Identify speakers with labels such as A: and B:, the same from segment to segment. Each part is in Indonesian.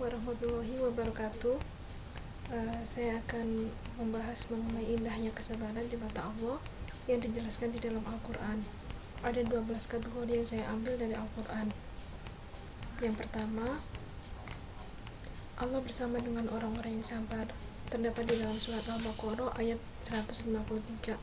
A: warahmatullahi wabarakatuh. Saya akan membahas mengenai indahnya kesabaran di mata Allah yang dijelaskan di dalam Al-Quran. Ada 12 kategori yang saya ambil dari Al-Quran. Yang pertama, Allah bersama dengan orang-orang yang sabar. Terdapat di dalam surat Al-Baqarah ayat 153,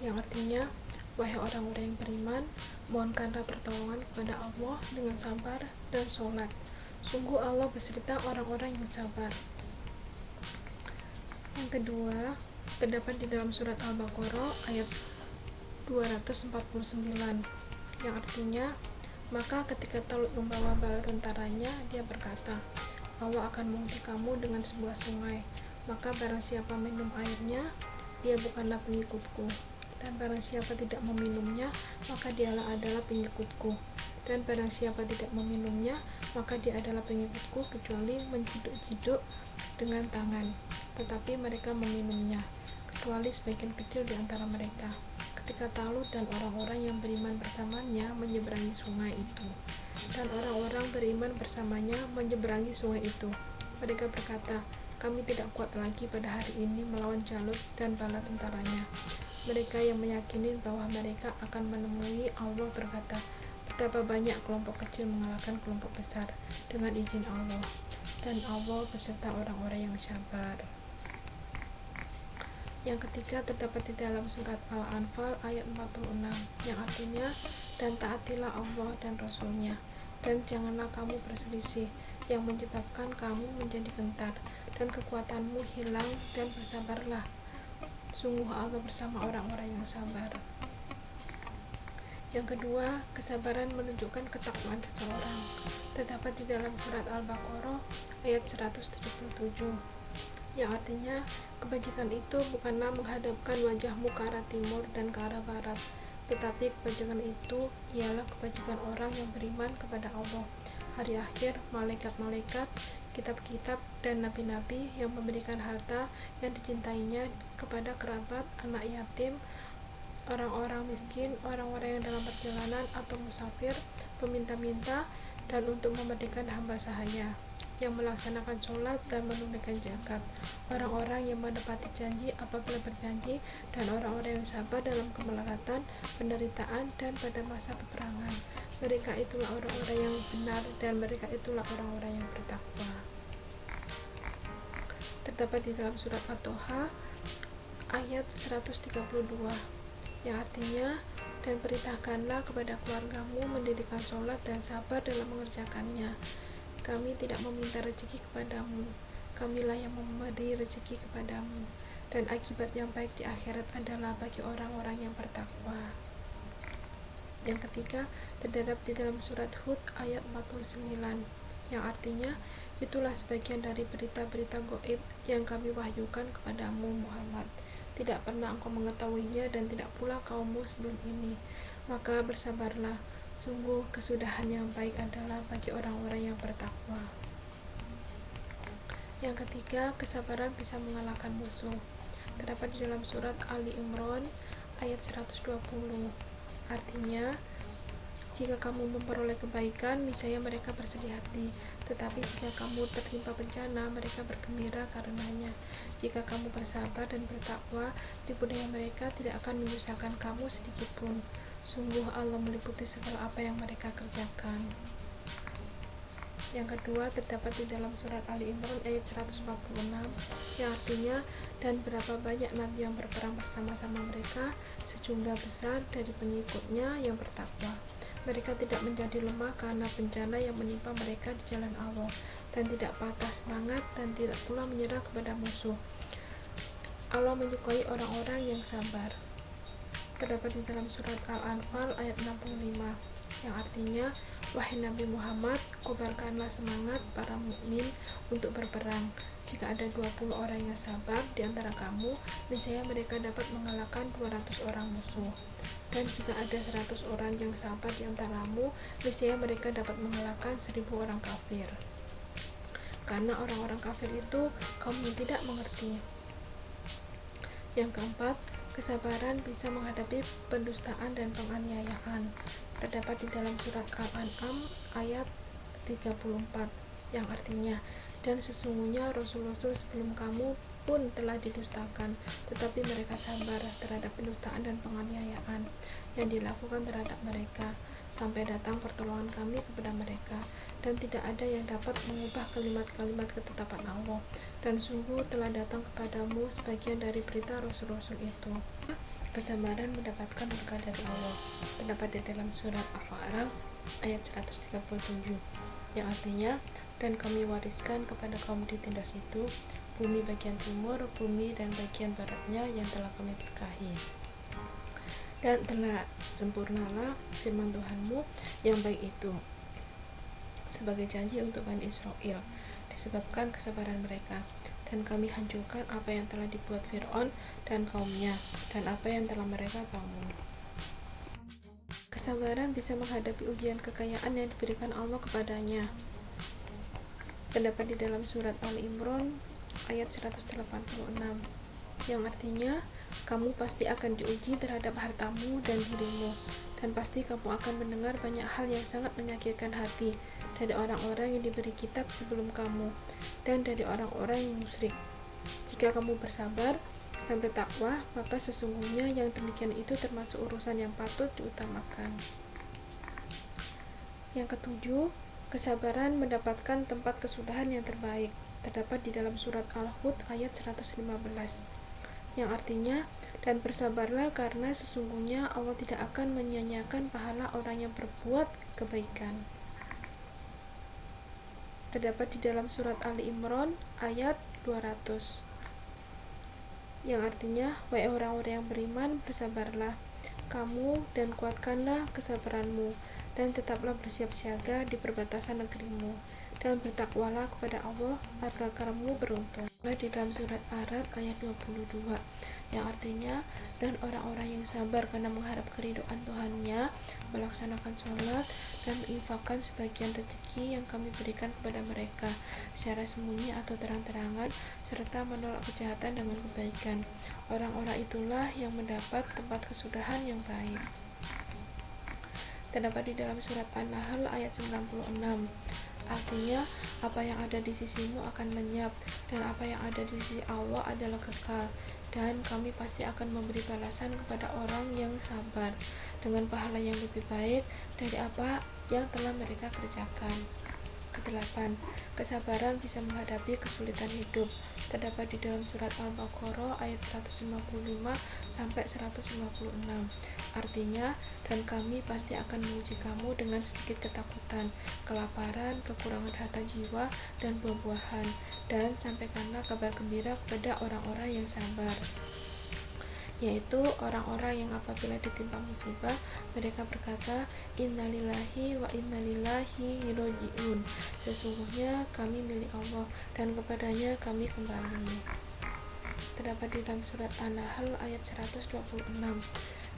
A: yang artinya, wahai orang-orang yang beriman, mohonkanlah pertolongan kepada Allah dengan sabar dan sholat. Sungguh Allah beserta orang-orang yang sabar. Yang kedua, terdapat di dalam surat Al-Baqarah ayat 249, yang artinya, maka ketika Talut membawa bala tentaranya, dia berkata, Allah akan menguji kamu dengan sebuah sungai, maka barang siapa minum airnya, dia bukanlah pengikutku, dan barang siapa tidak meminumnya, maka dialah adalah pengikutku, dan barang siapa tidak meminumnya, maka dia adalah pengikutku kecuali menciduk-ciduk dengan tangan, tetapi mereka meminumnya, kecuali sebagian kecil di antara mereka. Ketika Talut dan orang-orang yang beriman bersamanya menyeberangi sungai itu, dan orang-orang beriman bersamanya menyeberangi sungai itu, mereka berkata, kami tidak kuat lagi pada hari ini melawan Jalut dan bala tentaranya. Mereka yang meyakini bahwa mereka akan menemui Allah berkata, betapa banyak kelompok kecil mengalahkan kelompok besar dengan izin Allah, dan Allah beserta orang-orang yang sabar. Yang ketiga terdapat di dalam surat Al-Anfal ayat 46, yang artinya, dan taatilah Allah dan Rasulnya, dan janganlah kamu berselisih yang menyebabkan kamu menjadi gentar dan kekuatanmu hilang, dan bersabarlah. Sungguh Allah bersama orang-orang yang sabar. Yang kedua, kesabaran menunjukkan ketakwaan seseorang. Terdapat di dalam surat Al-Baqarah ayat 177, yang artinya, kebajikan itu bukanlah menghadapkan wajahmu ke arah timur dan ke arah barat, tetapi kebajikan itu ialah kebajikan orang yang beriman kepada Allah, hari akhir, malaikat-malaikat, kitab-kitab, dan nabi-nabi, yang memberikan harta yang dicintainya kepada kerabat, anak yatim, orang-orang miskin, orang-orang yang dalam perjalanan atau musafir, peminta-minta, dan untuk memerdekakan hamba sahaya, yang melaksanakan sholat dan menunaikan zakat, orang-orang yang menepati janji apabila berjanji, dan orang-orang yang sabar dalam kemelekatan, penderitaan, dan pada masa peperangan. Mereka itulah orang-orang yang benar, dan mereka itulah orang-orang yang bertakwa. Terdapat di dalam surat At-Toha ayat 132, yang artinya, dan perintahkanlah kepada keluargamu mendirikan sholat dan sabar dalam mengerjakannya. Kami tidak meminta rezeki kepadamu, kamilah yang memberi rezeki kepadamu, dan akibat yang baik di akhirat adalah bagi orang-orang yang bertakwa. Yang ketiga, terdapat di dalam surat Hud ayat 49, yang artinya, itulah sebagian dari berita-berita gaib yang kami wahyukan kepadamu Muhammad. Tidak pernah engkau mengetahuinya dan tidak pula kaummu sebelum ini. Maka bersabarlah, sungguh kesudahan yang baik adalah bagi orang-orang yang bertakwa. Yang ketiga, kesabaran bisa mengalahkan musuh. Terdapat di dalam surat Ali Imran ayat 120, artinya, jika kamu memperoleh kebaikan, niscaya mereka bersedih hati. Tetapi jika kamu tertimpa bencana, mereka bergembira karenanya. Jika kamu bersabar dan bertakwa, tipu daya mereka tidak akan menyusahkan kamu sedikitpun. Sungguh Allah meliputi segala apa yang mereka kerjakan. Yang kedua, terdapat di dalam surat Ali Imran ayat 146, yang artinya, dan berapa banyak nabi yang berperang bersama-sama mereka, sejumlah besar dari pengikutnya yang bertakwa. Mereka tidak menjadi lemah karena bencana yang menimpa mereka di jalan Allah, dan tidak patah semangat, dan tidak pula menyerah kepada musuh. Allah menyukai orang-orang yang sabar. Terdapat di dalam surat Al-Anfal ayat 65, yang artinya, wahai Nabi Muhammad, kobarkanlah semangat para mukmin untuk berperang. Jika ada 20 orang yang sabar di antara kamu, niscaya mereka dapat mengalahkan 200 orang musuh. Dan jika ada 100 orang yang sabar di antaramu, niscaya mereka dapat mengalahkan 1000 orang kafir. Karena orang-orang kafir itu kaum yang tidak mengerti. Yang keempat, kesabaran bisa menghadapi pendustaan dan penganiayaan. Terdapat di dalam surat Al-An'am ayat 34, yang artinya, dan sesungguhnya rasul-rasul sebelum kamu pun telah didustakan, tetapi mereka sabar terhadap pendustaan dan penganiayaan yang dilakukan terhadap mereka, sampai datang pertolongan kami kepada mereka, dan tidak ada yang dapat mengubah kalimat-kalimat ketetapan Allah, dan sungguh telah datang kepadamu sebagian dari berita rasul-rasul itu. Kesabaran mendapatkan berkah dari Allah terdapat di dalam surat Al-A'raf ayat 137, yang artinya, dan kami wariskan kepada kaum ditindas itu bumi bagian timur, bumi dan bagian baratnya yang telah kami berkahi, dan telah sempurnalah firman Tuhanmu yang baik itu sebagai janji untuk Bani Israel disebabkan kesabaran mereka, dan kami hancurkan apa yang telah dibuat Fir'aun dan kaumnya, dan apa yang telah mereka bangun. Kesabaran bisa menghadapi ujian kekayaan yang diberikan Allah kepadanya. Terdapat di dalam surat Al-Imran ayat 186, yang artinya, kamu pasti akan diuji terhadap hartamu dan dirimu, dan pasti kamu akan mendengar banyak hal yang sangat menyakitkan hati dari orang-orang yang diberi kitab sebelum kamu, dan dari orang-orang yang musyrik. Jika kamu bersabar dan bertakwa, maka sesungguhnya yang demikian itu termasuk urusan yang patut diutamakan. Yang ketujuh, kesabaran mendapatkan tempat kesudahan yang terbaik. Terdapat di dalam surat Al-Hud ayat 115, yang artinya, dan bersabarlah karena sesungguhnya Allah tidak akan menyia-nyiakan pahala orang yang berbuat kebaikan. Terdapat di dalam surat Ali Imran ayat 200, yang artinya, wahai orang-orang yang beriman, bersabarlah kamu dan kuatkanlah kesabaranmu, dan tetaplah bersiap siaga di perbatasan negerimu, dan bertakwalah kepada Allah agar kamu beruntung. Di dalam surat Arad ayat 22, yang artinya, dan orang-orang yang sabar karena mengharap keridhaan Tuhannya, melaksanakan sholat dan menginfakkan sebagian rezeki yang kami berikan kepada mereka secara sembunyi atau terang-terangan, serta menolak kejahatan dengan kebaikan. Orang-orang itulah yang mendapat tempat kesudahan yang baik. Terdapat di dalam surat An-Nahl ayat 96, artinya, apa yang ada di sisimu akan lenyap, dan apa yang ada di sisi Allah adalah kekal, dan kami pasti akan memberi balasan kepada orang yang sabar dengan pahala yang lebih baik dari apa yang telah mereka kerjakan. Kedelapan, kesabaran bisa menghadapi kesulitan hidup. Terdapat di dalam surat Al-Baqarah ayat 155 sampai 156. Artinya, dan kami pasti akan menguji kamu dengan sedikit ketakutan, kelaparan, kekurangan harta jiwa dan buah-buahan, dan sampaikanlah kabar gembira kepada orang-orang yang sabar, yaitu orang-orang yang apabila ditimpa musibah mereka berkata, innalillahi wa innalillahi raji'un, sesungguhnya kami milik Allah dan kepadanya kami kembali. Terdapat di dalam surat An-Nahl ayat 126,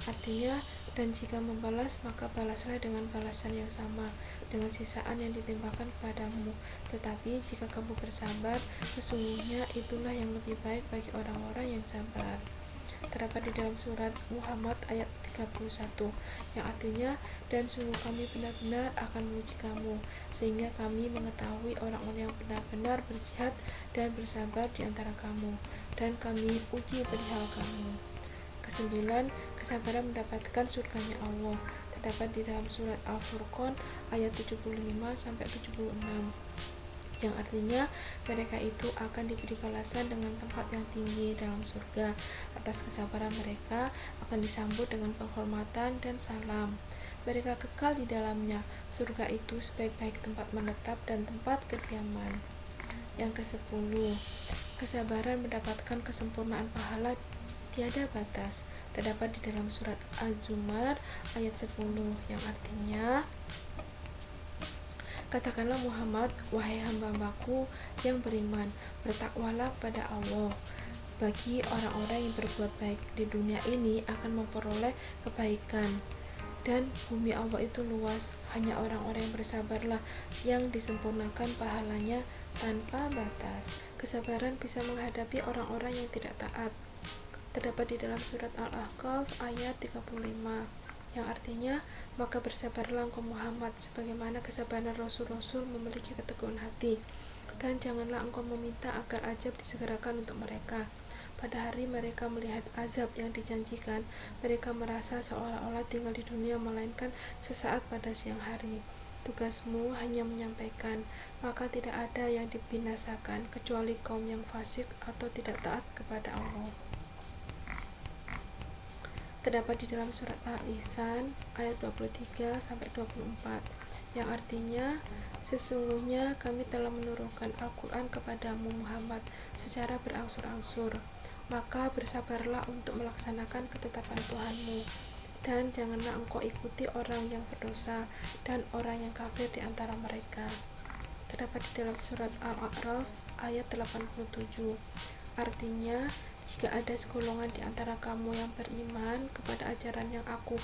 A: artinya, dan jika membalas maka balaslah dengan balasan yang sama dengan sisaan yang ditimpakan kepadamu, tetapi jika kamu bersabar sesungguhnya itulah yang lebih baik bagi orang-orang yang sabar. Terdapat di dalam surat Muhammad ayat 31, yang artinya, dan sungguh kami benar-benar akan menguji kamu sehingga kami mengetahui orang-orang yang benar-benar berjihad dan bersabar di antara kamu, dan kami uji perihal kamu. Kesembilan, kesabaran mendapatkan surganya Allah. Terdapat di dalam surat Al-Furqan ayat 75 sampai 76, yang artinya, mereka itu akan diberi balasan dengan tempat yang tinggi dalam surga. Atas kesabaran mereka akan disambut dengan penghormatan dan salam. Mereka kekal di dalamnya. Surga itu sebaik-baik tempat menetap dan tempat kediaman. Yang ke-10, kesabaran mendapatkan kesempurnaan pahala tiada batas. Terdapat di dalam surat Az-Zumar ayat 10, yang artinya, katakanlah Muhammad, wahai hamba-hambaku yang beriman, bertakwalah pada Allah. Bagi orang-orang yang berbuat baik di dunia ini akan memperoleh kebaikan, dan bumi Allah itu luas. Hanya orang-orang yang bersabarlah yang disempurnakan pahalanya tanpa batas. Kesabaran bisa menghadapi orang-orang yang tidak taat. Terdapat di dalam surat Al-Ahqaf ayat 35, yang artinya, maka bersabarlah engkau Muhammad sebagaimana kesabaran rasul-rasul memiliki keteguhan hati, dan janganlah engkau meminta agar azab disegerakan untuk mereka. Pada hari mereka melihat azab yang dijanjikan, mereka merasa seolah-olah tinggal di dunia melainkan sesaat pada siang hari. Tugasmu hanya menyampaikan, maka tidak ada yang dibinasakan kecuali kaum yang fasik atau tidak taat kepada Allah. Terdapat di dalam surat Al-Insan ayat 23-24 yang artinya, sesungguhnya kami telah menurunkan Al-Quran kepadamu Muhammad secara berangsur-angsur, maka bersabarlah untuk melaksanakan ketetapan Tuhanmu, dan janganlah engkau ikuti orang yang berdosa dan orang yang kafir di antara mereka. Terdapat di dalam surat Al-A'raf ayat 87, artinya, jika ada segolongan di antara kamu yang beriman kepada ajaran yang aku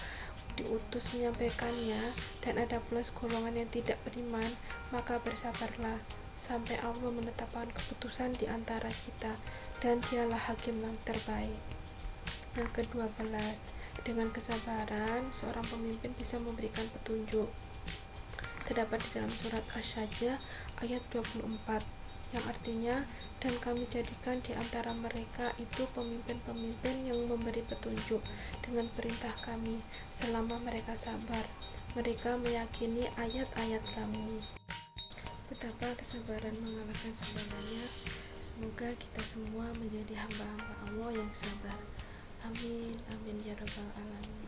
A: diutus menyampaikannya, dan ada pula segolongan yang tidak beriman, maka bersabarlah sampai Allah menetapkan keputusan di antara kita, dan dialah hakim yang terbaik. Yang ke-12, dengan kesabaran seorang pemimpin bisa memberikan petunjuk. Terdapat di dalam surat Asy-Syajdah ayat 24 yang artinya, dan kami jadikan di antara mereka itu pemimpin-pemimpin yang memberi petunjuk dengan perintah kami selama mereka sabar. Mereka meyakini ayat-ayat kami. Betapa kesabaran mengalahkan segalanya. Semoga kita semua menjadi hamba-hamba Allah yang sabar. Amin, amin ya rabbal alamin.